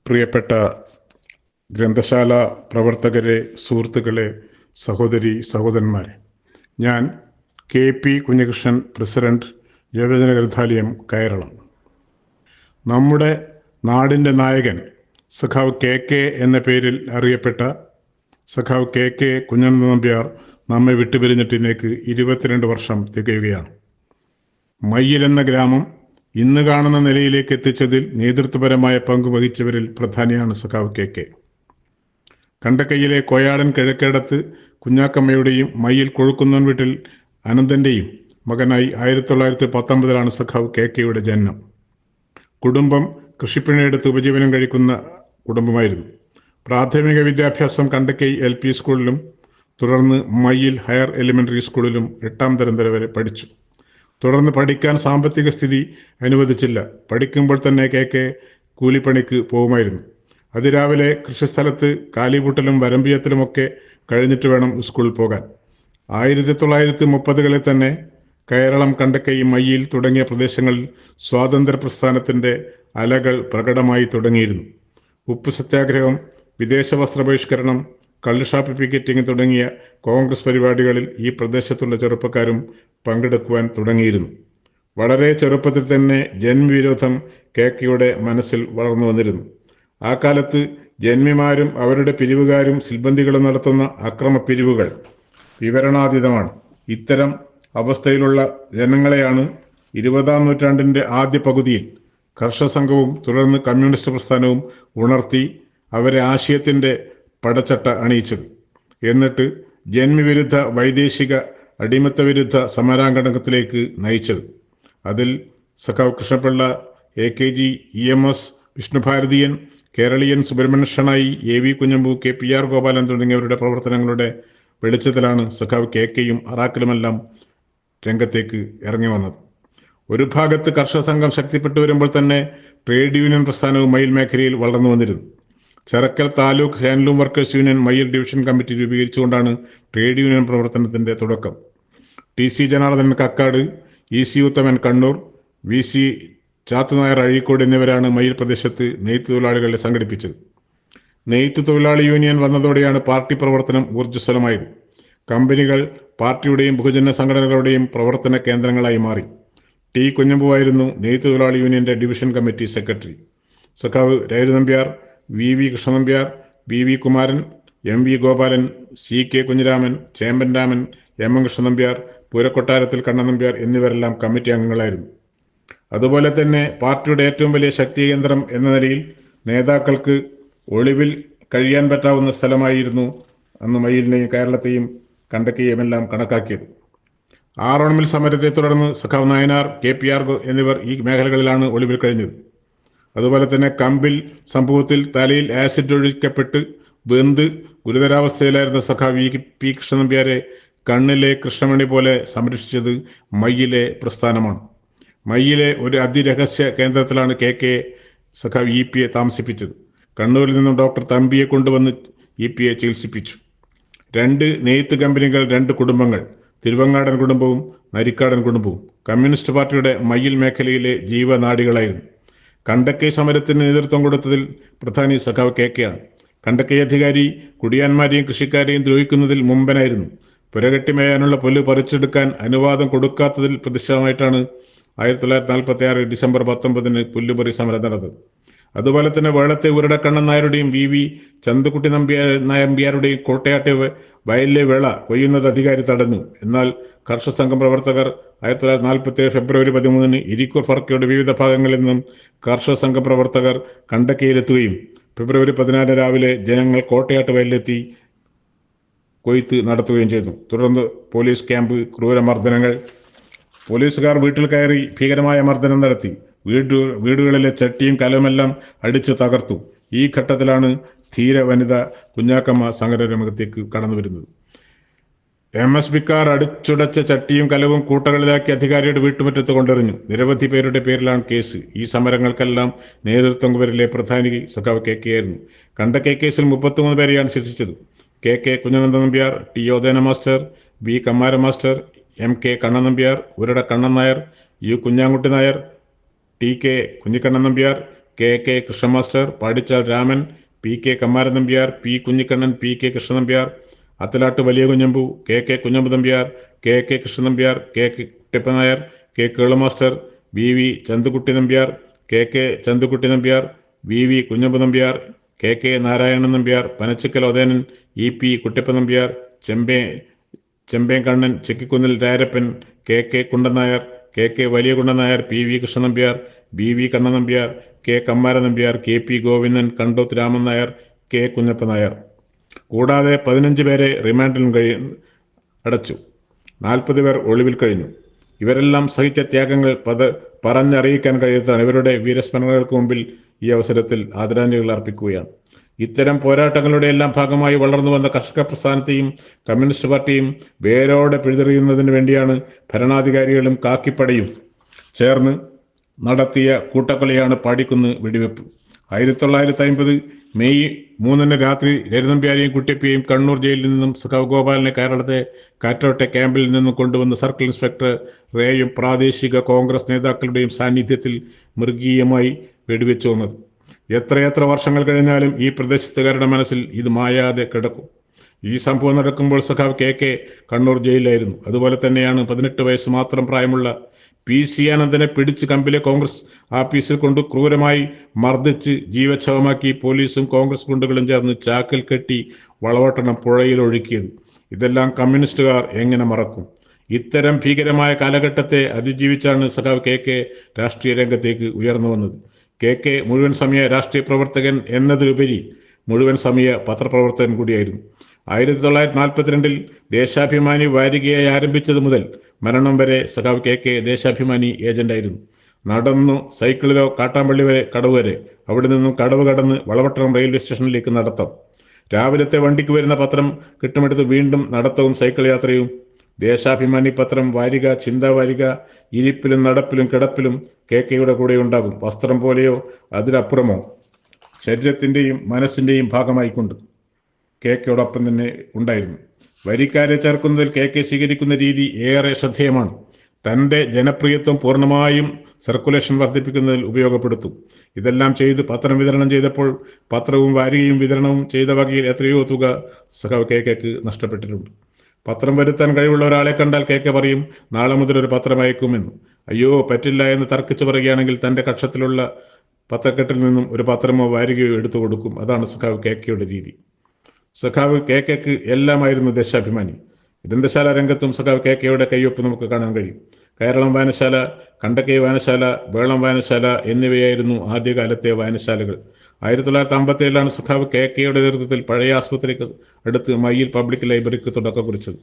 പ്രിയപ്പെട്ട ഗ്രന്ഥശാല പ്രവർത്തകരെ, സുഹൃത്തുക്കളെ, സഹോദരി സഹോദരന്മാരെ, ഞാൻ KP കുഞ്ഞികൃഷ്ണൻ, പ്രസിഡന്റ്, യുവജന ഗ്രന്ഥാലയം, കേരളം. നമ്മുടെ നാടിൻ്റെ നായകൻ സഖാവ് KK എന്ന പേരിൽ അറിയപ്പെട്ട സഖാവ് KK കുഞ്ഞനന്ദൻ നമ്പ്യാർ നമ്മെ വിട്ടുപിരിഞ്ഞിട്ട് ഇന്നേക്ക് 22 വർഷം തികയുകയാണ്. മയ്യിൽ എന്ന ഗ്രാമം ഇന്ന് കാണുന്ന നിലയിലേക്ക് എത്തിച്ചതിൽ നേതൃത്വപരമായ പങ്ക് വഹിച്ചവരിൽ പ്രധാനിയാണ് സഖാവ് KK. കണ്ടക്കൈയിലെ കോയാടൻ കിഴക്കേടത്ത് കുഞ്ഞാക്കമ്മയുടെയും മയ്യിൽ കൊഴുക്കുന്നോൻ വീട്ടിൽ അനന്തൻ്റെയും മകനായി 1919 സഖാവ് KKയുടെ ജനനം. കുടുംബം കൃഷിപ്പണിയെടുത്ത് ഉപജീവനം കഴിക്കുന്ന കുടുംബമായിരുന്നു. പ്രാഥമിക വിദ്യാഭ്യാസം കണ്ടക്കൈ LP സ്കൂളിലും തുടർന്ന് മയ്യിൽ ഹയർ എലിമെൻ്ററി സ്കൂളിലും 8ാം തരം വരെ പഠിച്ചു. തുടർന്ന് പഠിക്കാൻ സാമ്പത്തിക സ്ഥിതി അനുവദിച്ചില്ല. പഠിക്കുമ്പോൾ തന്നെ KK കൂലിപ്പണിക്ക് പോകുമായിരുന്നു. അതിരാവിലെ കൃഷിസ്ഥലത്ത് കാലിപൂട്ടലും വരമ്പിയത്തിലുമൊക്കെ കഴിഞ്ഞിട്ട് വേണം സ്കൂളിൽ പോകാൻ. 1930കളിൽ തന്നെ കേരളം, കണ്ടക്കൈ, മയ്യിൽ തുടങ്ങിയ പ്രദേശങ്ങളിൽ സ്വാതന്ത്ര്യ പ്രസ്ഥാനത്തിൻ്റെ അലകൾ പ്രകടമായി തുടങ്ങിയിരുന്നു. ഉപ്പ് സത്യാഗ്രഹം, വിദേശ വസ്ത്ര ബഹിഷ്കരണം, കള്ളുഷാപ്പ് പിക്കറ്റിംഗ് തുടങ്ങിയ കോൺഗ്രസ് പരിപാടികളിൽ ഈ പ്രദേശത്തുള്ള ചെറുപ്പക്കാരും പങ്കെടുക്കുവാൻ തുടങ്ങിയിരുന്നു. വളരെ ചെറുപ്പത്തിൽ തന്നെ ജന്മിവിരോധം KKയുടെ മനസ്സിൽ വളർന്നു വന്നിരുന്നു. ആ കാലത്ത് ജന്മിമാരും അവരുടെ പിരിവുകാരും സിൽബന്ദികളും നടത്തുന്ന അക്രമ പിരിവുകൾ വിവരണാതീതമാണ്. ഇത്തരം അവസ്ഥയിലുള്ള ജനങ്ങളെയാണ് 20ാം നൂറ്റാണ്ടിൻ്റെ ആദ്യ പകുതിയിൽ കർഷക സംഘവും തുടർന്ന് കമ്മ്യൂണിസ്റ്റ് പ്രസ്ഥാനവും ഉണർത്തി അവരെ ആശയത്തിൻ്റെ പടച്ചട്ട അണിയിച്ചത്. എന്നിട്ട് ജന്മിവിരുദ്ധ, വൈദേശിക, അടിമത്ത വിരുദ്ധ സമരാങ്കണത്തിലേക്ക് നയിച്ചത്. അതിൽ സഖാവ് Krishnapillai, AKG, EMS, വിഷ്ണുഭാരതിയൻ, കേരളീയൻ, Subrahmanya Shenoy, AV Kunhambu, KPR Gopalan തുടങ്ങിയവരുടെ പ്രവർത്തനങ്ങളുടെ വെളിച്ചത്തിലാണ് സഖാവ് KKയും അറാക്കലുമെല്ലാം രംഗത്തേക്ക് ഇറങ്ങി വന്നത്. ഒരു ഭാഗത്ത് കർഷക സംഘം ശക്തിപ്പെട്ടു വരുമ്പോൾ തന്നെ ട്രേഡ് യൂണിയൻ പ്രസ്ഥാനവും മയ്യിൽ മേഖലയിൽ വളർന്നു വന്നിരുന്നു. Cherakkal taluk handloom workers union Mayyil division committee രൂപീകരിച്ചുകൊണ്ടാണ് ട്രേഡ് യൂണിയൻ പ്രവർത്തനത്തിൻ്റെ തുടക്കം. TC ജനാർദ്ദനൻ കക്കാട്, EC ഉത്തമൻ കണ്ണൂർ, VC ചാത്തുനായർ അഴീക്കോട് എന്നിവരാണ് മയ്യിൽ പ്രദേശത്ത് നെയ്ത്ത് തൊഴിലാളികളെ സംഘടിപ്പിച്ചത്. നെയ്ത്ത് തൊഴിലാളി യൂണിയൻ വന്നതോടെയാണ് പാർട്ടി പ്രവർത്തനം ഊർജ്ജസ്വലമായത്. കമ്പനികൾ പാർട്ടിയുടെയും ബഹുജന സംഘടനകളുടെയും പ്രവർത്തന കേന്ദ്രങ്ങളായി മാറി. T കുഞ്ഞമ്പുവായിരുന്നു നെയ്ത്ത് തൊഴിലാളി യൂണിയൻ്റെ ഡിവിഷൻ കമ്മിറ്റി സെക്രട്ടറി. സഖാവ് Rayaru Nambiar, VV Krishnanambiar, BV Kumaran, MV Gopalan, CK Kunhiraman, Chemban Raman, MM Krishnanambiar, പൂരക്കൊട്ടാരത്തിൽ കണ്ണൻ നമ്പ്യാർ എന്നിവരെല്ലാം കമ്മിറ്റി അംഗങ്ങളായിരുന്നു. അതുപോലെ തന്നെ പാർട്ടിയുടെ ഏറ്റവും വലിയ ശക്തി കേന്ദ്രം എന്ന നിലയിൽ നേതാക്കൾക്ക് ഒളിവിൽ കഴിയാൻ പറ്റാവുന്ന സ്ഥലമായിരുന്നു അന്ന് മയ്യിലിനെയും കേരളത്തെയും കണ്ടക്കൈയുമെല്ലാം കണക്കാക്കിയത്. ആറോണമിൽ സമരത്തെ തുടർന്ന് സഖാവ് നായനാർ, KPR എന്നിവർ ഈ മേഖലകളിലാണ് ഒളിവിൽ കഴിഞ്ഞത്. അതുപോലെ തന്നെ കമ്പിൽ സംഭവത്തിൽ തലയിൽ ആസിഡ് ഒഴിക്കപ്പെട്ട് വെന്ത് ഗുരുതരാവസ്ഥയിലായിരുന്ന സഖാവ് VP കൃഷ്ണനമ്പ്യാരെ കണ്ണിലെ കൃഷ്ണമണി പോലെ സംരക്ഷിച്ചത് മയ്യിലെ പ്രസ്ഥാനമാണ്. മയ്യിലെ ഒരു അതിരഹസ്യ കേന്ദ്രത്തിലാണ് KK സഖാവ് EPയെ താമസിപ്പിച്ചത്. കണ്ണൂരിൽ നിന്നും ഡോക്ടർ തമ്പിയെ കൊണ്ടുവന്ന് EPയെ ചികിത്സിപ്പിച്ചു. 2 നെയ്ത്ത് കമ്പനികൾ, 2 കുടുംബങ്ങൾ, തിരുവങ്ങാടൻ കുടുംബവും നരിക്കാടൻ കുടുംബവും കമ്മ്യൂണിസ്റ്റ് പാർട്ടിയുടെ മയ്യിൽ മേഖലയിലെ ജീവനാഡികളായിരുന്നു. കണ്ടക്കൈ സമരത്തിന് നേതൃത്വം കൊടുത്തതിൽ പ്രധാനി സഖാവ് KKയാണ്. കണ്ടക്കൈ അധികാരി കുടിയാന്മാരെയും കൃഷിക്കാരെയും ദ്രോഹിക്കുന്നതിൽ മുമ്പനായിരുന്നു. പുരകെട്ടിമേയാനുള്ള പുല്ല് പറിച്ചെടുക്കാൻ അനുവാദം കൊടുക്കാത്തതിൽ പ്രതിഷേധമായിട്ടാണ് 1946 ഡിസംബർ 19 പുല്ലുപറി സമരം നടന്നത്. അതുപോലെ തന്നെ വേളത്തെ ഉരുടക്കണ്ണൻ നായരുടെയും VV ചന്തുക്കുട്ടി നമ്പ്യാരുടെയും കോട്ടയാട്ടെ വയലിലെ വിള കൊയ്യുന്നത് അധികാരി തടഞ്ഞു. എന്നാൽ കർഷക സംഘം പ്രവർത്തകർ 1947 ഫെബ്രുവരി 13 ഇരിക്കൂർ ഫർക്കയുടെ വിവിധ ഭാഗങ്ങളിൽ നിന്നും കർഷക സംഘ പ്രവർത്തകർ കണ്ടക്കൈയിലെത്തുകയും ഫെബ്രുവരി 14 രാവിലെ ജനങ്ങൾ കോട്ടയാട്ട് വയലിലെത്തി കൊയ്ത്ത് നടത്തുകയും ചെയ്തു. തുടർന്ന് പോലീസ് ക്യാമ്പ്, ക്രൂരമർദ്ദനങ്ങൾ, പോലീസുകാർ വീട്ടിൽ കയറി ഭീകരമായ മർദ്ദനം നടത്തി. വീടുകളിലെ ചട്ടിയും കലവുമെല്ലാം അടിച്ചു തകർത്തു. ഈ ഘട്ടത്തിലാണ് ധീര വനിത കുഞ്ഞാക്കമ്മ സമരരംഗത്തേക്ക് കടന്നു വരുന്നത്. MSBക്കാർ അടിച്ചുടച്ച ചട്ടിയും കലവും കൂട്ടകളിലാക്കി അധികാരിയുടെ വീട്ടുമുറ്റത്ത് കൊണ്ടെറിഞ്ഞു. നിരവധി പേരുടെ പേരിലാണ് കേസ്. ഈ സമരങ്ങൾക്കെല്ലാം നേതൃത്വം വരിലെ പ്രധാനി സഖാവ് KK ആയിരുന്നു. കണ്ടക്കൈ കേസിൽ 33 പേരെയാണ് ശിക്ഷിച്ചത്. KK Kunhanandan Nambiar, T Odayana master, B Kammara master, MK Kannan Nambiar, Uruda Kannan Nair, U Kunhankutty Nair, TK Kunhikannan Nambiar, K K Krishna master, Padichal Raman, P K Kammaran Nambiar, P Kunhikannan, P K Krishna Nambiar, Athalat വലിയ Kunhambu, K K Kunhambu Nambiar, K K Krishna Nambiar, K K Kuttippa Nair, K Kelu master, V V Chandukutty Nambiar, K K Chandukutty Nambiar, V V Kunhambu Nambiar, K K Narayanan Nambiar, Panachikkal Othenan, E P Kuttippa Nambiar, Chembenkannan, ചെക്കിക്കുന്നിൽ Rarappan, K K Kundan Nair, K K വലിയ Kundan Nair, P V Krishna Nambiar, B V Kannan Nambiar, K Kammara Nambiar, K P Govindan, Kandoth Raman Nair, K Kunhappa Nair. കൂടാതെ 15 പേരെ റിമാൻഡിലും അടച്ചു. 40 പേർ ഒളിവിൽ കഴിഞ്ഞു. ഇവരെല്ലാം സഹിച്ച ത്യാഗങ്ങൾ പറഞ്ഞറിയിക്കാൻ കഴിയാത്തതാണ്. ഇവരുടെ വീരസ്മരണകൾക്ക് മുമ്പിൽ ഈ അവസരത്തിൽ ആദരാഞ്ജലികൾ അർപ്പിക്കുകയാണ്. ഇത്തരം പോരാട്ടങ്ങളുടെ എല്ലാം ഭാഗമായി വളർന്നു വന്ന കർഷക പ്രസ്ഥാനത്തെയും കമ്മ്യൂണിസ്റ്റ് പാർട്ടിയും വേരോടെ പിഴുതെറിയുന്നതിന് വേണ്ടിയാണ് ഭരണാധികാരികളും കാക്കിപ്പടയും ചേർന്ന് നടത്തിയ കൂട്ടക്കൊലയാണ് പാടിക്കുന്ന് വെടിവെപ്പ്. 1950 മെയ് 3 രാത്രി രവിനമ്പ്യാരെയും കുട്ടിയപ്പയെയും കണ്ണൂർ ജയിലിൽ നിന്നും സഖാവ് ഗോപാലിനെ കേരളത്തെ കാറ്റോട്ടെ ക്യാമ്പിൽ നിന്നും കൊണ്ടുവന്ന് സർക്കിൾ ഇൻസ്പെക്ടർ റേയും പ്രാദേശിക കോൺഗ്രസ് നേതാക്കളുടെയും സാന്നിധ്യത്തിൽ മൃഗീയമായി വെടിവെച്ചു വന്നത്. എത്രയെത്ര വർഷങ്ങൾ കഴിഞ്ഞാലും ഈ പ്രദേശത്തുകാരുടെ മനസ്സിൽ ഇത് മായാതെ കിടക്കും. ഈ സംഭവം നടക്കുമ്പോൾ സഖാവ് കെ കെ കണ്ണൂർ ജയിലിലായിരുന്നു. അതുപോലെ തന്നെയാണ് 18 വയസ്സ് മാത്രം പ്രായമുള്ള പി സി ആനന്ദനെ പിടിച്ച് കമ്പിലെ കോൺഗ്രസ് ആഫീസിൽ കൊണ്ട് ക്രൂരമായി മർദ്ദിച്ച് ജീവച്ഛവമാക്കി പോലീസും കോൺഗ്രസ് ഗുണ്ടകളും ചേർന്ന് ചാക്കിൽ കെട്ടി വളവട്ടണം പുഴയിൽ ഒഴുക്കിയത്. ഇതെല്ലാം കമ്മ്യൂണിസ്റ്റുകാർ എങ്ങനെ മറക്കും? ഇത്തരം ഭീകരമായ കാലഘട്ടത്തെ അതിജീവിച്ചാണ് സഖാവ് കെ കെ രാഷ്ട്രീയ രംഗത്തേക്ക് ഉയർന്നു വന്നത്. കെ കെ മുഴുവൻ സമയ രാഷ്ട്രീയ പ്രവർത്തകൻ എന്നതിലുപരി മുഴുവൻ സമയ പത്രപ്രവർത്തകൻ കൂടിയായിരുന്നു. 1942 ദേശാഭിമാനി വാരികയായി ആരംഭിച്ചത് മുതൽ മരണം വരെ സഖാവ് കെ കെ ദേശാഭിമാനി ഏജന്റായിരുന്നു. നടന്നു സൈക്കിളിലോ കാട്ടാമ്പള്ളി വരെ കടവ് വരെ, അവിടെ നിന്നും കടവ് കടന്ന് വളവട്ടണം റെയിൽവേ സ്റ്റേഷനിലേക്ക് നടത്തം. രാവിലത്തെ വണ്ടിക്ക് വരുന്ന പത്രം കിട്ടുമെടുത്ത് വീണ്ടും നടത്തവും സൈക്കിൾ യാത്രയും. ദേശാഭിമാനി പത്രം, വാരിക, ചിന്താവാരിക ഇരിപ്പിലും നടപ്പിലും കിടപ്പിലും കെ കെയുടെ കൂടെ ഉണ്ടാകും. വസ്ത്രം പോലെയോ അതിലപ്പുറമോ ശരീരത്തിൻ്റെയും മനസ്സിൻ്റെയും ഭാഗമായിക്കൊണ്ട് കെ കെയോടൊപ്പം തന്നെ ഉണ്ടായിരുന്നു. വരിക്കാരെ ചേർക്കുന്നതിൽ കെ കെ സ്വീകരിക്കുന്ന രീതി ഏറെ ശ്രദ്ധേയമാണ്. തൻ്റെ ജനപ്രിയത്വം പൂർണ്ണമായും സർക്കുലേഷൻ വർദ്ധിപ്പിക്കുന്നതിൽ ഉപയോഗപ്പെടുത്തും. ഇതെല്ലാം ചെയ്ത് പത്രം വിതരണം ചെയ്തപ്പോൾ പത്രവും വാരികയും വിതരണവും ചെയ്ത വകയിൽ എത്രയോ തുക സഖാവ് കെ കെക്ക് നഷ്ടപ്പെട്ടിട്ടുണ്ട്. പത്രം വരുത്താൻ കഴിവുള്ള ഒരാളെ കണ്ടാൽ കെ കെ പറയും, നാളെ മുതൽ ഒരു പത്രം അയക്കുമെന്ന്. അയ്യോ പറ്റില്ല എന്ന് തർക്കിച്ചു പറയുകയാണെങ്കിൽ തൻ്റെ കക്ഷത്തിലുള്ള പത്രക്കെട്ടിൽ നിന്നും ഒരു പത്രമോ വാരികയോ എടുത്തു കൊടുക്കും. അതാണ് സഖാവ് കെ കെയുടെ രീതി. സഖാവ് കെ കെക്ക് എല്ലാമായിരുന്നു ദേശാഭിമാനി. ഗ്രന്ഥശാല രംഗത്തും സഖാവ് കെ കെയുടെ കയ്യൊപ്പ് നമുക്ക് കാണാൻ കഴിയും. കേരളം വായനശാല, കണ്ടക്കൈ വായനശാല, വേളം വായനശാല എന്നിവയായിരുന്നു ആദ്യകാലത്തെ വായനശാലകൾ. 1957 സഖാവ് കെ കെയുടെ നേതൃത്വത്തിൽ പഴയ ആസ്പത്രിക്ക് അടുത്ത് മയ്യിൽ പബ്ലിക് ലൈബ്രറിക്ക് തുടക്കം കുറിച്ചത്.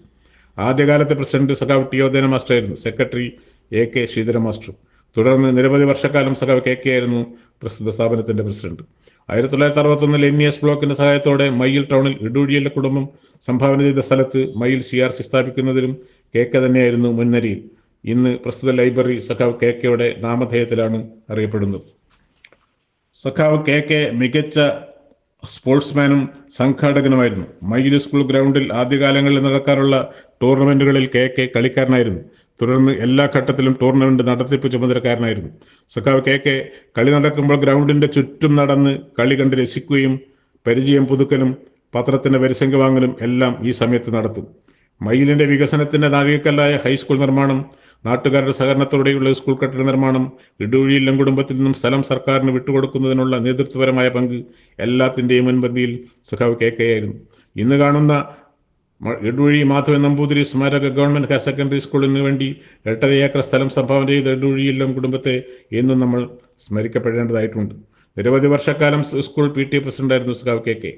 ആദ്യകാലത്തെ പ്രസിഡന്റ് സഖാവ് ടി ഒ മാസ്റ്ററായിരുന്നു. Secretary A K Sreedhara master. തുടർന്ന് നിരവധി വർഷക്കാലം സഖാവ് കെ കെ ആയിരുന്നു പ്രസ്തുത സ്ഥാപനത്തിന്റെ പ്രസിഡന്റ്. 1961 NES ബ്ലോക്കിന്റെ സഹായത്തോടെ മയ്യിൽ ടൗണിൽ ഇടൂഴിയിലെ കുടുംബം സംഭാവന ചെയ്ത സ്ഥലത്ത് മയ്യിൽ CRC സ്ഥാപിക്കുന്നതിലും കെ കെ തന്നെയായിരുന്നു മുൻനിരയിൽ. ഇന്ന് പ്രസ്തുത ലൈബ്രറി സഖാവ് കെ കെയുടെ നാമധേയത്തിലാണ് അറിയപ്പെടുന്നത്. സഖാവ് കെ കെ മികച്ച സ്പോർട്സ്മാനും സംഘാടകനുമായിരുന്നു. മയ്യിൽ സ്കൂൾ ഗ്രൗണ്ടിൽ ആദ്യകാലങ്ങളിൽ നടക്കാറുള്ള ടൂർണമെന്റുകളിൽ കെ കെ കളിക്കാരനായിരുന്നു. തുടർന്ന് എല്ലാ ഘട്ടത്തിലും ടൂർണമെന്റ് നടത്തിപ്പ് ചുമതലക്കാരനായിരുന്നു. സഖാവ് കെ കെ കളി നടക്കുമ്പോൾ ഗ്രൗണ്ടിന്റെ ചുറ്റും നടന്ന് കളി കണ്ട് രസിക്കുകയും പരിചയം പുതുക്കലും പത്രത്തിന്റെ വരിസംഖ്യ വാങ്ങലും എല്ലാം ഈ സമയത്ത് നടത്തും. മയ്യിലിന്റെ വികസനത്തിന്റെ നാഴികക്കല്ലായ ഹൈസ്കൂൾ നിർമ്മാണം, നാട്ടുകാരുടെ സഹകരണത്തോടെയുള്ള സ്കൂൾ കെട്ടിട നിർമ്മാണം, ഇടൂഴിയില്ലം കുടുംബത്തിൽ നിന്നും സ്ഥലം സർക്കാരിന് വിട്ടുകൊടുക്കുന്നതിനുള്ള നേതൃത്വപരമായ പങ്ക് എല്ലാത്തിൻ്റെയും മുൻപന്തിയിൽ സഖാവ് കെ കെ ആയിരുന്നു. ഇന്ന് കാണുന്ന ഇടൂഴി മാധവൻ നമ്പൂതിരി സ്മാരക ഗവൺമെന്റ് ഹയർ സെക്കൻഡറി സ്കൂളിന് വേണ്ടി 8.5 ഏക്കർ സ്ഥലം സംഭാവന ചെയ്ത ഇടൂഴിയില്ലം കുടുംബത്തെ എന്നും നമ്മൾ സ്മരിക്കപ്പെടേണ്ടതായിട്ടുണ്ട്. നിരവധി വർഷക്കാലം സ്കൂൾ PTA പ്രസിഡന്റായിരുന്നു സഖാവ് കെ കെ.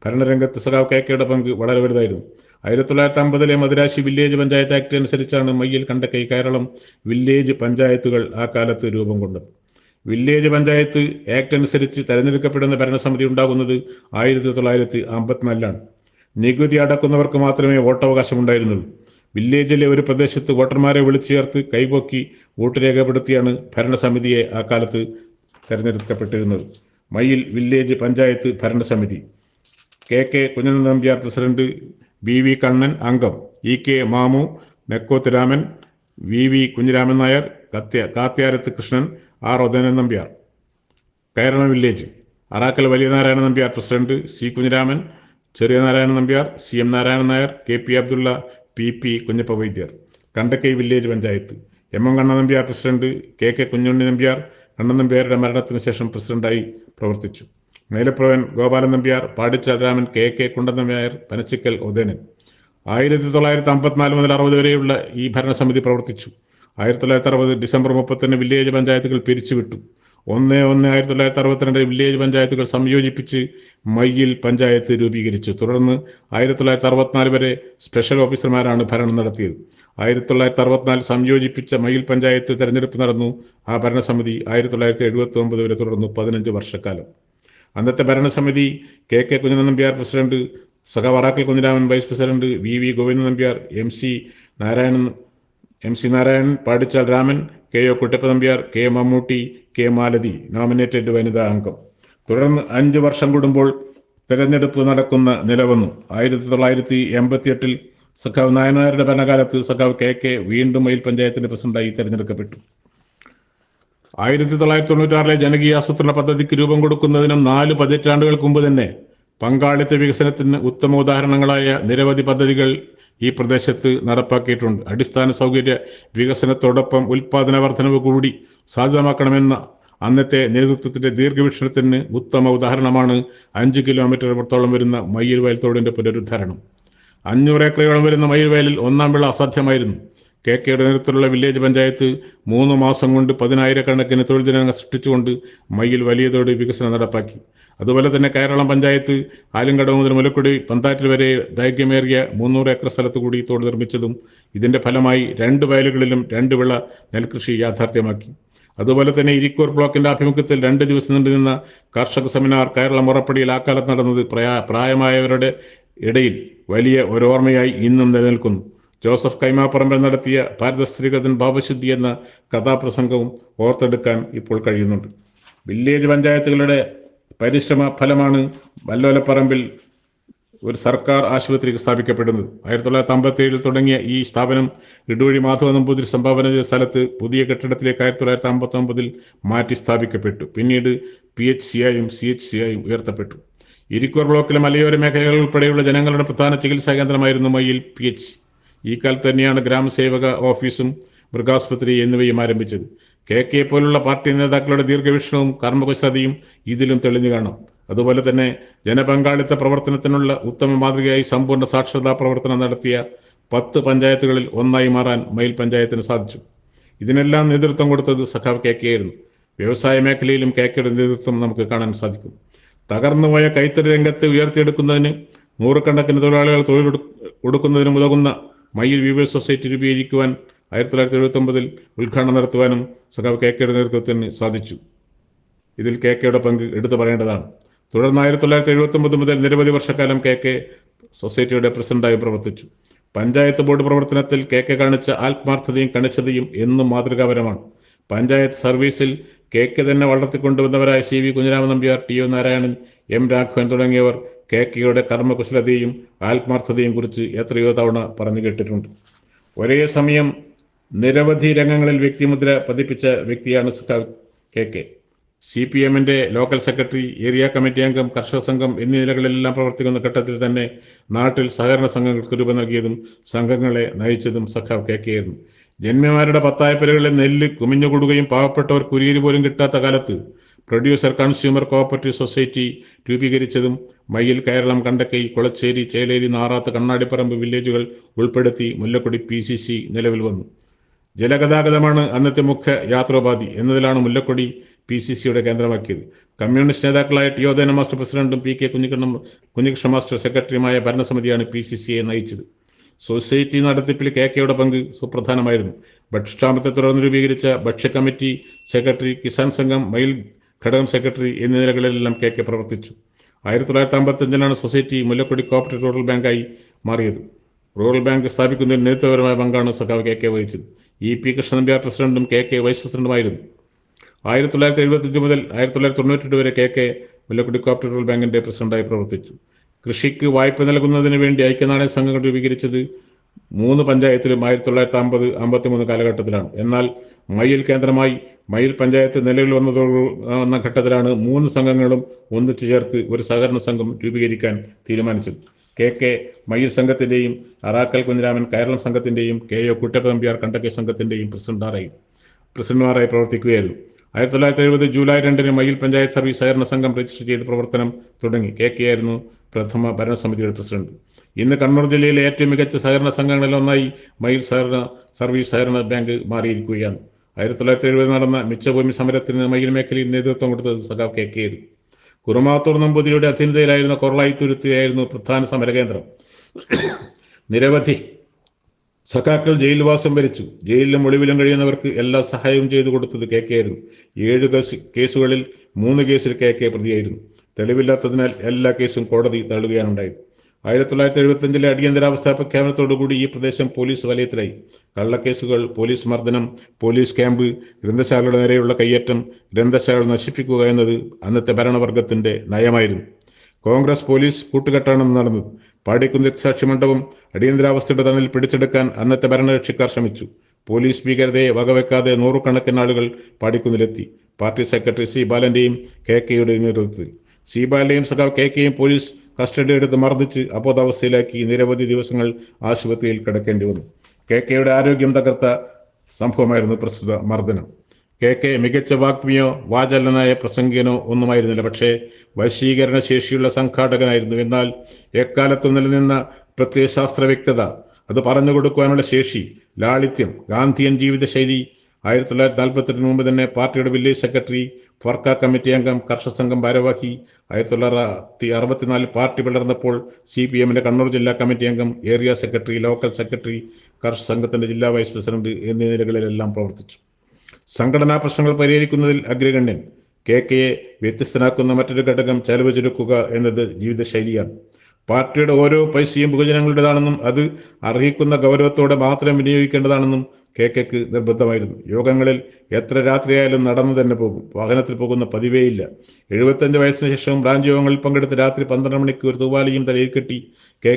ഭരണരംഗത്ത് സഖാവ് കെ കെയുടെ പങ്ക് വളരെ വലുതായിരുന്നു. 1950 മദിരാശി വില്ലേജ് പഞ്ചായത്ത് ആക്ട് അനുസരിച്ചാണ് മയ്യിൽ കണ്ടക്കൈ കേരളം വില്ലേജ് പഞ്ചായത്തുകൾ ആ കാലത്ത് രൂപം കൊണ്ടത്. വില്ലേജ് പഞ്ചായത്ത് ആക്ട് അനുസരിച്ച് തെരഞ്ഞെടുക്കപ്പെടുന്ന ഭരണസമിതി ഉണ്ടാകുന്നത് 1954 നികുതി അടക്കുന്നവർക്ക് മാത്രമേ വോട്ടവകാശം ഉണ്ടായിരുന്നുള്ളൂ. വില്ലേജിലെ ഒരു പ്രദേശത്ത് വോട്ടർമാരെ വിളിച്ചു ചേർത്ത് കൈപൊക്കി വോട്ട് രേഖപ്പെടുത്തിയാണ് ഭരണസമിതിയെ ആ കാലത്ത് തെരഞ്ഞെടുക്കപ്പെട്ടിരുന്നത്. മയ്യിൽ വില്ലേജ് പഞ്ചായത്ത് ഭരണസമിതി. K K Kunhan Nambiar president, BV Kannan അംഗം, EK Mamu, Nekkoth Raman, VV Kunhiraman Nair, Kathyarath Krishnan, R Othenan Nambiar. Kayaralam village Arakkal വലിയ നാരായണ നമ്പ്യാർ പ്രസിഡന്റ്, സി കുഞ്ഞിരാമൻ, ചെറിയ Narayana Nambiar, C M Narayanan Nair, K P Abdulla, P P Kunhappa വൈദ്യർ. Kandakkai village panchayat M M Kannan Nambiar president, K K Kunhunni Nambiar Kannan നമ്പ്യാരുടെ മരണത്തിന് ശേഷം പ്രസിഡന്റായി പ്രവർത്തിച്ചു. Melapravan Gopalan Nambiar, Padichal Raman, K K Kundan Nair, Panachikkal Udayanan. 1954 മുതൽ 60 വരെയുള്ള ഈ ഭരണസമിതി പ്രവർത്തിച്ചു. 1960 ഡിസംബർ 31 വില്ലേജ് പഞ്ചായത്തുകൾ പിരിച്ചുവിട്ടു. 1/1/1962 വില്ലേജ് പഞ്ചായത്തുകൾ സംയോജിപ്പിച്ച് മയ്യിൽ പഞ്ചായത്ത് രൂപീകരിച്ചു. തുടർന്ന് 1964 വരെ സ്പെഷ്യൽ ഓഫീസർമാരാണ് ഭരണം നടത്തിയത്. 1964 സംയോജിപ്പിച്ച മയ്യിൽ പഞ്ചായത്ത് തെരഞ്ഞെടുപ്പ് നടന്നു. ആ ഭരണസമിതി 1979 വരെ തുടർന്നു, 15 വർഷക്കാലം. അന്നത്തെ ഭരണസമിതി K K Kunhan Nambiar president, സഖാവറാക്കൽ Kunhiraman vice president, V V Govindan Nambiar, M C Narayanan, Padichal Raman, K O Kuttappa Nambiar, K Mammootty, K Malathi nominated വനിതാ അംഗം. തുടർന്ന് 5 വർഷം കൂടുമ്പോൾ തെരഞ്ഞെടുപ്പ് നടക്കുന്ന നില വന്നു. 1988 സഖാവ് നായനാരുടെ ഭരണകാലത്ത് സഖാവ് കെ കെ വീണ്ടും മയ്യിൽ പഞ്ചായത്തിന്റെ പ്രസിഡന്റായി തെരഞ്ഞെടുക്കപ്പെട്ടു. 1996 ജനകീയ ആസൂത്രണ പദ്ധതിക്ക് രൂപം കൊടുക്കുന്നതിനും 4 പതിറ്റാണ്ടുകൾക്ക് മുമ്പ് തന്നെ പങ്കാളിത്ത വികസനത്തിന് ഉത്തമ ഉദാഹരണങ്ങളായ നിരവധി പദ്ധതികൾ ഈ പ്രദേശത്ത് നടപ്പാക്കിയിട്ടുണ്ട്. അടിസ്ഥാന സൗകര്യ വികസനത്തോടൊപ്പം ഉൽപാദന വർധനവ് കൂടി സാധ്യമാക്കണമെന്ന അന്നത്തെ നേതൃത്വത്തിന്റെ ദീർഘവീക്ഷണത്തിന് ഉത്തമ ഉദാഹരണമാണ് 5 കിലോമീറ്റർ വരുന്ന മയ്യിൽ വയൽ തോടിന്റെ പുനരുദ്ധാരണം. 500 ഏക്കറോളം വരുന്ന മയ്യിൽ വയലിൽ ഒന്നാം വിള അസാധ്യമായിരുന്നു. കെ കെയുടെ നേതൃത്വത്തിലുള്ള വില്ലേജ് പഞ്ചായത്ത് 3 മാസം കൊണ്ട് 10,000-കണക്കിന് തൊഴിൽ ദിനങ്ങൾ സൃഷ്ടിച്ചുകൊണ്ട് മയ്യിൽ വലിയ തോട് വികസനം നടപ്പാക്കി. അതുപോലെ തന്നെ കയറളം പഞ്ചായത്ത് ആലുംകടവ് മുതൽ മുലക്കുടി പന്താറ്റിൽ വരെ ദൈർഘ്യമേറിയ 300 ഏക്കർ സ്ഥലത്ത് കൂടി തോട് നിർമ്മിച്ചതും ഇതിന്റെ ഫലമായി 2 വയലുകളിലും 2 വിള നെൽകൃഷി യാഥാർത്ഥ്യമാക്കി. അതുപോലെ തന്നെ ഇരിക്കൂർ ബ്ലോക്കിന്റെ ആഭിമുഖ്യത്തിൽ 2 ദിവസം നീണ്ടുനിന്ന കർഷക സെമിനാർ കയറളം മുറപ്പടിയിൽ ആ കാലത്ത് നടന്നത് പ്രായമായവരുടെ ഇടയിൽ വലിയ ഓർമ്മയായി ഇന്നും നിലനിൽക്കുന്നു. ജോസഫ് കൈമാപ്പറമ്പിൽ നടത്തിയ ഭാരതസ്ത്രീകഥൻ ഭാവശുദ്ധി എന്ന കഥാപ്രസംഗവും ഓർത്തെടുക്കാൻ ഇപ്പോൾ കഴിയുന്നുണ്ട്. വില്ലേജ് പഞ്ചായത്തുകളുടെ പരിശ്രമ ഫലമാണ് വല്ലോലപ്പറമ്പിൽ ഒരു സർക്കാർ ആശുപത്രി സ്ഥാപിക്കപ്പെടുന്നത്. 1957 തുടങ്ങിയ ഈ സ്ഥാപനം ഇടുവഴി മാധവ നമ്പൂതിരി സംഭാവന ചെയ്ത സ്ഥലത്ത് പുതിയ കെട്ടിടത്തിലേക്ക് 1959 മാറ്റി സ്ഥാപിക്കപ്പെട്ടു. പിന്നീട് PHC ആയും CHC ആയും ഉയർത്തപ്പെട്ടു. ഇരിക്കൂർ ബ്ലോക്കിലെ മലയോര മേഖലകൾ ഉൾപ്പെടെയുള്ള ജനങ്ങളുടെ പ്രധാന ചികിത്സാ കേന്ദ്രമായിരുന്നു മയ്യിൽ PHC. ഈ കാലത്ത് തന്നെയാണ് ഗ്രാമസേവക ഓഫീസും മൃഗാസ്പത്രി എന്നിവയും ആരംഭിച്ചത്. കെ കെ പോലുള്ള പാർട്ടി നേതാക്കളുടെ ദീർഘവീക്ഷണവും കർമ്മകുശലതയും ഇതിലും തെളിഞ്ഞു കാണാം. അതുപോലെ തന്നെ ജനപങ്കാളിത്ത പ്രവർത്തനത്തിനുള്ള ഉത്തമ മാതൃകയായി സമ്പൂർണ്ണ സാക്ഷരതാ പ്രവർത്തനം നടത്തിയ 10 പഞ്ചായത്തുകളിൽ ഒന്നായി മാറാൻ മയ്യിൽ പഞ്ചായത്തിന് സാധിച്ചു. ഇതിനെല്ലാം നേതൃത്വം കൊടുത്തത് സഖാവ് കെ കെ ആയിരുന്നു. വ്യവസായ മേഖലയിലും കെ കെയുടെ നേതൃത്വം നമുക്ക് കാണാൻ സാധിക്കും. തകർന്നുപോയ കൈത്തറി രംഗത്ത് ഉയർത്തിയെടുക്കുന്നതിന് നൂറുകണക്കിന് തൊഴിലാളികൾ തൊഴിൽ കൊടുക്കുന്നതിനും ഉതകുന്ന മയ്യിൽ വീവേഴ്സ് സൊസൈറ്റി രൂപീകരിക്കുവാൻ 1979 ഉദ്ഘാടനം നടത്തുവാനും സഖാവ് കെ കെയുടെ നേതൃത്വത്തിന് സാധിച്ചു. ഇതിൽ കെ കെയുടെ പങ്ക് എടുത്തു പറയേണ്ടതാണ്. തുടർന്ന് 1979 മുതൽ നിരവധി വർഷക്കാലം കെ കെ സൊസൈറ്റിയുടെ പ്രസിഡന്റായി പ്രവർത്തിച്ചു. പഞ്ചായത്ത് ബോർഡ് പ്രവർത്തനത്തിൽ കെ കെ കാണിച്ച ആത്മാർത്ഥതയും കണിശതയും എന്നും മാതൃകാപരമാണ്. പഞ്ചായത്ത് സർവീസിൽ കെ കെ തന്നെ വളർത്തിക്കൊണ്ടുവന്നവരായ CV Kunhiraman Nambiar, TO Narayanan, M Raghavan തുടങ്ങിയവർ കെ കെയുടെ കർമ്മകുശലതയും ആത്മാർത്ഥതയും കുറിച്ച് എത്രയോ തവണ പറഞ്ഞു കേട്ടിട്ടുണ്ട്. ഒരേ സമയം നിരവധി രംഗങ്ങളിൽ വ്യക്തിമുദ്ര പതിപ്പിച്ച വ്യക്തിയാണ് സഖാവ് കെ കെ. CPM-ന്റെ ലോക്കൽ സെക്രട്ടറി, ഏരിയ കമ്മിറ്റി അംഗം, കർഷക സംഘം എന്നീ നിലകളിലെല്ലാം പ്രവർത്തിക്കുന്ന ഘട്ടത്തിൽ തന്നെ നാട്ടിൽ സഹകരണ സംഘങ്ങൾക്ക് രൂപം നൽകിയതും സംഘങ്ങളെ നയിച്ചതും സഖാവ് കെ കെ ആയിരുന്നു. ജന്മിമാരുടെ പത്തായപ്പലകളിൽ നെല്ല് കുമിഞ്ഞുകൂടുകയും പാവപ്പെട്ടവർ കുരിയിൽ പോലും കിട്ടാത്ത കാലത്ത് പ്രൊഡ്യൂസർ കൺസ്യൂമർ കോഓപ്പറേറ്റീവ് സൊസൈറ്റി രൂപീകരിച്ചതും മയ്യിൽ, കയറളം, കണ്ടക്കൈ, കുളച്ചേരി, ചേലേരി, നാറാത്ത്, കണ്ണാടിപ്പറമ്പ് വില്ലേജുകൾ ഉൾപ്പെടുത്തി മുല്ലക്കൊടി PCC നിലവിൽ വന്നു. ജലഗതാഗതമാണ് അന്നത്തെ മുഖ്യ യാത്രോപാധി എന്നതിലാണ് മുല്ലക്കൊടി PCCയുടെ കേന്ദ്രമാക്കിയത്. കമ്മ്യൂണിസ്റ്റ് നേതാക്കളായ TO ഉദയന മാസ്റ്റർ പ്രസിഡന്റും PK കുഞ്ഞികൃഷ്ണ മാസ്റ്റർ സെക്രട്ടറിയുമായ ഭരണസമിതിയാണ് PCCയെ നയിച്ചത്. സൊസൈറ്റി നടത്തിപ്പിൽ കെ കെയുടെ പങ്ക് സുപ്രധാനമായിരുന്നു. ഭക്ഷ്യക്ഷാമത്തെ തുടർന്ന് രൂപീകരിച്ച ഭക്ഷ്യ കമ്മിറ്റി സെക്രട്ടറി, കിസാൻ സംഘം, മയ്യിൽ ഘടകം സെക്രട്ടറി എന്നീ നിലകളിലെല്ലാം കെ കെ പ്രവർത്തിച്ചു. 1955 സൊസൈറ്റി മുല്ലക്കൊടി കോഓപ്പറേറ്റീവ് റൂറൽ ബാങ്കായി മാറിയത്. റൂറൽ ബാങ്ക് സ്ഥാപിക്കുന്നതിൽ നേതൃത്വപരമായ പങ്കാണ് സഖാവ് കെ കെ വഹിച്ചത്. EP കൃഷ്ണൻ നമ്പ്യാർ പ്രസിഡന്റും കെ കെ വൈസ് പ്രസിഡന്റുമായിരുന്നു. 1975 മുതൽ 1992 വരെ K K Mullakodi cooperative rural ബാങ്കിന്റെ പ്രസിഡന്റായി പ്രവർത്തിച്ചു. കൃഷിക്ക് വായ്പ നൽകുന്നതിന് വേണ്ടി ഐക്യനാണയ സംഘങ്ങൾ രൂപീകരിച്ചത് 3 പഞ്ചായത്തിലും 1950-53 കാലഘട്ടത്തിലാണ്. എന്നാൽ മയ്യിൽ കേന്ദ്രമായി മയിൽ പഞ്ചായത്ത് നിലവിൽ വന്ന ഘട്ടത്തിലാണ് 3 സംഘങ്ങളും ഒന്നിച്ചു ചേർത്ത് ഒരു സഹകരണ സംഘം രൂപീകരിക്കാൻ തീരുമാനിച്ചത്. കെ മയിൽ സംഘത്തിൻ്റെയും അറാക്കൽ കുഞ്ഞിരാമൻ കേരളം സംഘത്തിൻ്റെയും KO കുട്ടപ്പ നമ്പ്യാർ കണ്ടക്കൈ സംഘത്തിൻ്റെയും പ്രസിഡന്റുമാരായി പ്രവർത്തിക്കുകയായിരുന്നു. 1970 ജൂലൈ 2 മയിൽ പഞ്ചായത്ത് സർവീസ് സഹകരണ സംഘം രജിസ്റ്റർ ചെയ്ത് പ്രവർത്തനം തുടങ്ങി. കെ ആയിരുന്നു പ്രഥമ ഭരണസമിതിയുടെ പ്രസിഡന്റ്. ഇന്ന് കണ്ണൂർ ജില്ലയിലെ ഏറ്റവും മികച്ച സഹകരണ സംഘങ്ങളിലൊന്നായി മയിൽ സർവീസ് സഹകരണ ബാങ്ക് മാറിയിരിക്കുകയാണ്. 1970 നടന്ന മിച്ചഭൂമി സമരത്തിന് മയിൽ മേഖലയിൽ നേതൃത്വം കൊടുത്തത് സഖാവ് കെ ആയിരുന്നു. കുറുമാത്തൂർ നമ്പൂതിരിയുടെ അധീനതയിലായിരുന്ന കൊറളായിത്തുരുത്തിയായിരുന്നു പ്രധാന സമരകേന്ദ്രം. നിരവധി സഖാക്കൾ ജയിൽവാസം ഭരിച്ചു. ജയിലിലും ഒളിവിലും കഴിയുന്നവർക്ക് എല്ലാ സഹായവും ചെയ്തു കൊടുത്തത് കെ ആയിരുന്നു. 7 കേസുകളിൽ 3 കേസിൽ കെ പ്രതിയായിരുന്നു. തെളിവില്ലാത്തതിനാൽ എല്ലാ കേസും കോടതി തള്ളുകയാണുണ്ടായത്. 1975 അടിയന്തരാവസ്ഥാ പ്രഖ്യാപനത്തോടുകൂടി ഈ പ്രദേശം പോലീസ് വലയത്തിലായി. കള്ളക്കേസുകൾ, പോലീസ് മർദ്ദനം, പോലീസ് ക്യാമ്പ്, ഗ്രന്ഥശാലയുടെ നേരെയുള്ള കയ്യേറ്റം, ഗ്രന്ഥശാല നശിപ്പിക്കുക എന്നത് അന്നത്തെ ഭരണവർഗത്തിന്റെ നയമായിരുന്നു. കോൺഗ്രസ് പോലീസ് കൂട്ടുകെട്ടാണ് നടന്നത്. പാടിക്കുന്ന് രക്തസാക്ഷി മണ്ഡപം അടിയന്തരാവസ്ഥയുടെ തണലിൽ പിടിച്ചെടുക്കാൻ അന്നത്തെ ഭരണകക്ഷിക്കാർ ശ്രമിച്ചു. പോലീസ് ഭീകരതയെ വകവെക്കാതെ 100 ആളുകൾ പാടിക്കുന്നിലെത്തി. പാർട്ടി സെക്രട്ടറി സി ബാലന്റെയും കെയുടെയും നേതൃത്വത്തിൽ. സി ബാലന്റെയും സഖാവ് കെയും പോലീസ് കസ്റ്റഡി എടുത്ത് മർദ്ദിച്ച് അബോധാവസ്ഥയിലാക്കി നിരവധി ദിവസങ്ങൾ ആശുപത്രിയിൽ കിടക്കേണ്ടി വന്നു. കെയുടെ ആരോഗ്യം തകർത്ത സംഭവമായിരുന്നു പ്രസ്തുത മർദ്ദനം. കെ മികച്ച വാഗ്മിയോ വാചാലനായ പ്രസംഗികനോ ഒന്നുമായിരുന്നില്ല. പക്ഷേ വശീകരണ ശേഷിയുള്ള സംഘാടകനായിരുന്നു. എന്നാൽ എക്കാലത്തും നിലനിന്ന പ്രത്യയശാസ്ത്ര വ്യക്തത, അത് പറഞ്ഞു കൊടുക്കുവാനുള്ള ശേഷി, ലാളിത്യം, ഗാന്ധിയൻ ജീവിതശൈലി. 1948 മുമ്പ് തന്നെ പാർട്ടിയുടെ വില്ലേജ് സെക്രട്ടറി, ഫർക്ക കമ്മിറ്റി അംഗം, കർഷക സംഘം ഭാരവാഹി. 1964 പാർട്ടി പിളർന്നപ്പോൾ CPM കണ്ണൂർ ജില്ലാ കമ്മിറ്റി അംഗം, ഏരിയ സെക്രട്ടറി, ലോക്കൽ സെക്രട്ടറി, കർഷക സംഘത്തിന്റെ ജില്ലാ വൈസ് പ്രസിഡന്റ് എന്നീ നിലകളിലെല്ലാം പ്രവർത്തിച്ചു. സംഘടനാ പ്രശ്നങ്ങൾ പരിഹരിക്കുന്നതിൽ അഗ്രഗണ്യൻ. കെയെ വ്യത്യസ്തനാക്കുന്ന മറ്റൊരു ഘടകം ചെലവ് ചുരുക്കുക എന്നത് ജീവിതശൈലിയാണ്. പാർട്ടിയുടെ ഓരോ പൈസയും ബഹുജനങ്ങളുടേതാണെന്നും അത് അർഹിക്കുന്ന ഗൗരവത്തോടെ മാത്രം വിനിയോഗിക്കേണ്ടതാണെന്നും കെക്ക് നിർബന്ധമായിരുന്നു. യോഗങ്ങളിൽ എത്ര രാത്രിയായാലും നടന്നു തന്നെ പോകും. വാഹനത്തിൽ പോകുന്ന പതിവേയില്ല. 75 വയസ്സിന് ശേഷവും ബ്രാഞ്ച് യോഗങ്ങളിൽ പങ്കെടുത്ത് രാത്രി 12 മണിക്ക് ഒരു തൂവാലിയും തലയിൽ കെട്ടി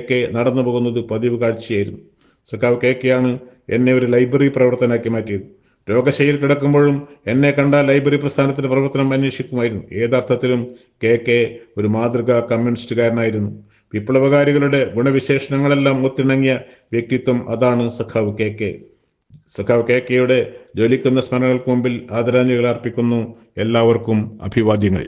കെ നടന്നു പോകുന്നത് പതിവ് കാഴ്ചയായിരുന്നു. സഖാവ് കെയാണ് എന്നെ ഒരു ലൈബ്രറി പ്രവർത്തനാക്കി മാറ്റിയത്. രോഗശൈലിയിൽ കിടക്കുമ്പോഴും എന്നെ കണ്ടാൽ ലൈബ്രറി പ്രസ്ഥാനത്തിന്റെ പ്രവർത്തനം അന്വേഷിക്കുമായിരുന്നു. ഏതർത്ഥത്തിലും കെ ഒരു മാതൃകാ കമ്മ്യൂണിസ്റ്റുകാരനായിരുന്നു. വിപ്ലവകാരികളുടെ ഗുണവിശേഷണങ്ങളെല്ലാം ഒത്തിണങ്ങിയ വ്യക്തിത്വം. അതാണ് സഖാവ് കെ. സഖാവ് കെയുടെ ജ്വലിക്കുന്ന സ്മരണകൾക്ക് മുമ്പിൽ ആദരാഞ്ജലികൾ അർപ്പിക്കുന്നു. എല്ലാവർക്കും അഭിവാദ്യങ്ങൾ.